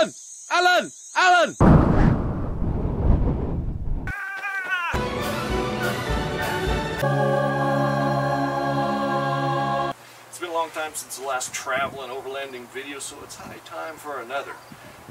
Alan! Alan! Alan! It's been a long time since the last travel and overlanding video, so it's high time for another.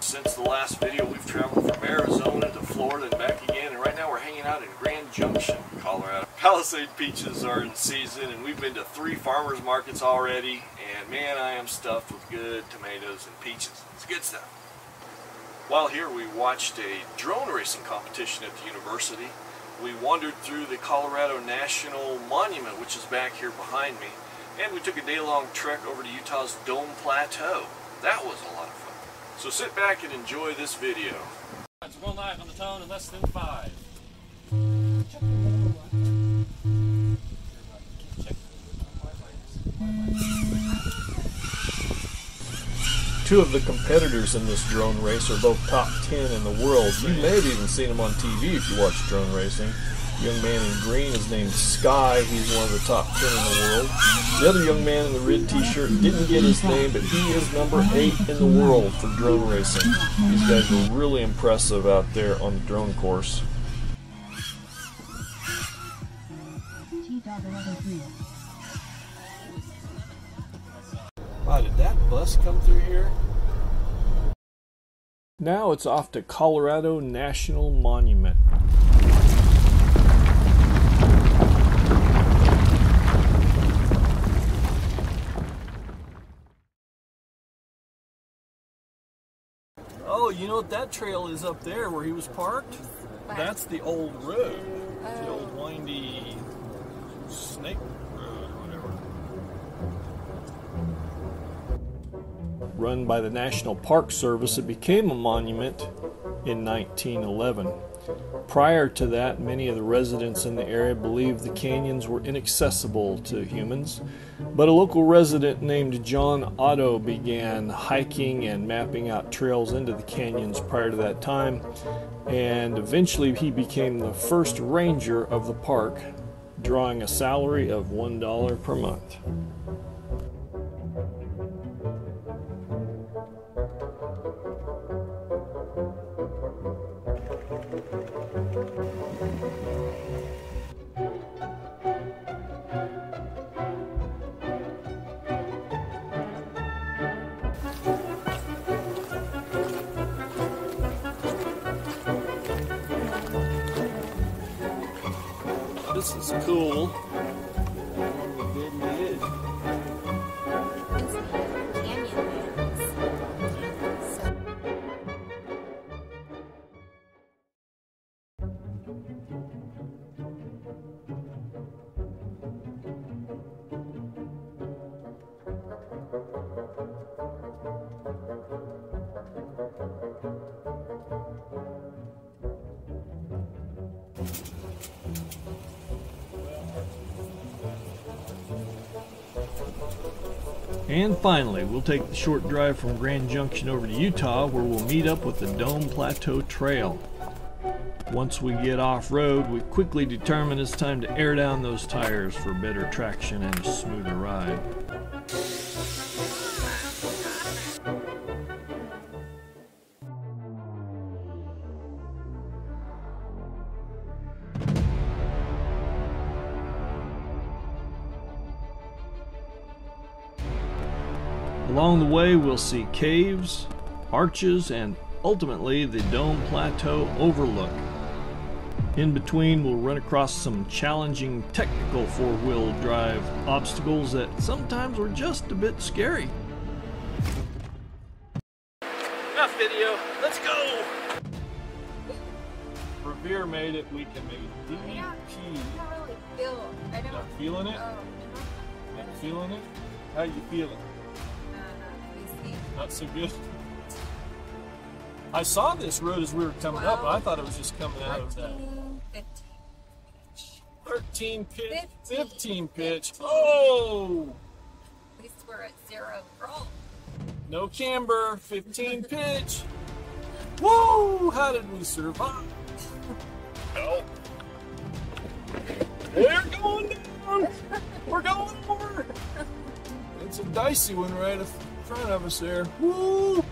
Since the last video, we've traveled from Arizona to Florida and back again, and right now we're hanging out in Grand Junction, Colorado. Palisade peaches are in season, and we've been to 3 farmers markets already, and man, I am stuffed with good tomatoes and peaches. It's good stuff. While here, we watched a drone racing competition at the university. We wandered through the Colorado National Monument, which is back here behind me, and we took a day-long trek over to Utah's Dome Plateau. That was a lot of fun. So sit back and enjoy this video. We're going live on the tone in less than 5. Two of the competitors in this drone race are both top 10 in the world. You may have even seen them on TV if you watch drone racing. The young man in green is named Sky. He's one of the top 10 in the world. The other young man in the red t-shirt didn't get his name, but he is number 8 in the world for drone racing. These guys were really impressive out there on the drone course. Wow, did that bus come through here? Now it's off to Colorado National Monument. Oh, you know what that trail is up there where he was parked? That's the old road. The old windy snake road or whatever. Run by the National Park Service, it became a monument in 1911. Prior to that, many of the residents in the area believed the canyons were inaccessible to humans, but a local resident named John Otto began hiking and mapping out trails into the canyons prior to that time, and eventually he became the first ranger of the park, drawing a salary of $1 per month. This is cool. And finally, we'll take the short drive from Grand Junction over to Utah, where we'll meet up with the Dome Plateau Trail. Once we get off-road, we quickly determine it's time to air down those tires for better traction and a smoother ride. Along the way, we'll see caves, arches, and ultimately the Dome Plateau overlook. In between, we'll run across some challenging technical four-wheel drive obstacles that sometimes were just a bit scary. Enough video, let's go! Revere made it, we can make DP. I don't really feel. Not feeling it? Not feeling it? How you feeling? Not so good. I saw this road as we were coming up, and I thought it was just coming out of that. 13 pitch, 15 pitch. Oh! At least we're at 0 roll. No camber, 15 pitch. Woo! How did we survive? Help. We're going down. We're going over. It's a dicey one right in front of us there. Woo!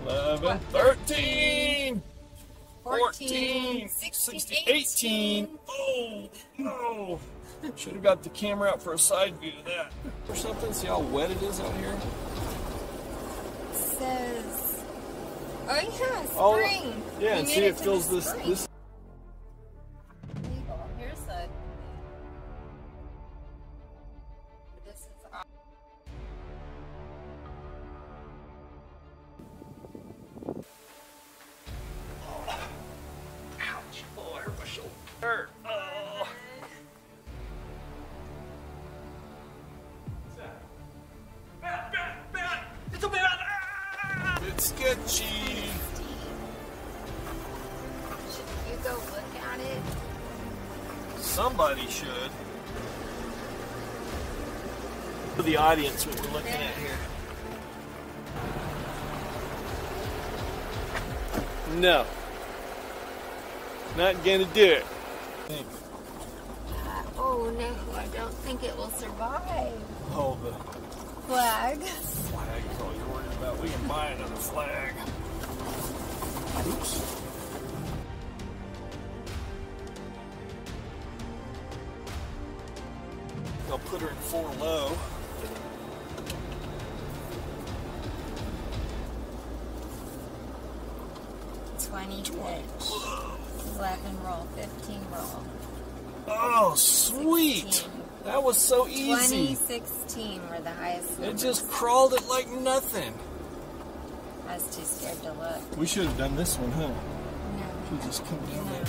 11, 13, 14, 16, 18. Oh, no. Should have got the camera out for a side view of that. Or something. See how wet it is out here? Says, oh yeah, Oh, spring. yeah, We and made see it to fills the this. spring. Legal. Here's the. This is. Ouch. Oh, I hurt my shoulder. Oh. What's that? Bat! It's a bat! Ah! It's sketchy. Should you go look at it? Somebody should. For the audience, what we're looking at here. No. Not gonna do it. Oh no, I don't think it will survive. Oh, the Flag. flag is all you're worried about. We can buy another flag. Oops. I'll put her in 4 low. Pitch. 11 roll, 15 roll. Oh, sweet. 16. That was so easy. 2016 were the highest It numbers. just crawled it like nothing. I was too scared to look. We should have done this one, huh? No. We just come down there.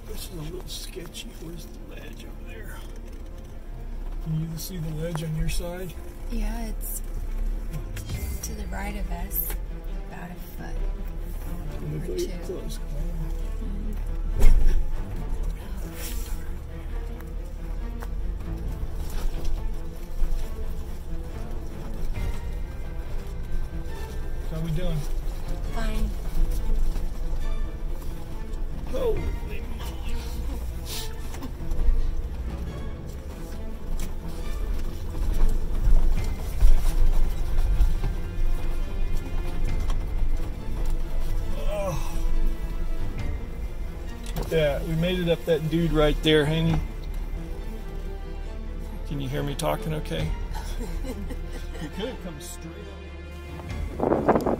This is a little sketchy. Where's the ledge over there? Can you see the ledge on your side? Yeah, it's to the right of us, about a foot or two. Close. How we doing? Fine. Holy moly. Oh. Yeah, we made it up that dude right there, Haney. Can you hear me talking okay? You could have come straight up.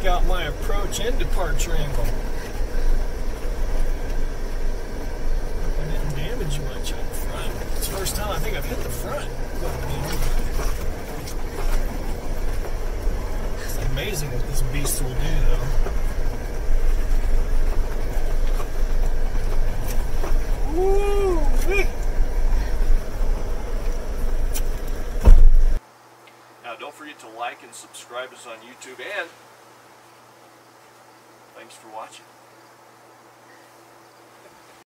check out my approach and departure angle. I didn't damage much on the front. It's the first time I think I've hit the front. It's amazing what this beast will do, though. Woo-wee! Now, don't forget to like and subscribe us on YouTube, and thanks for watching.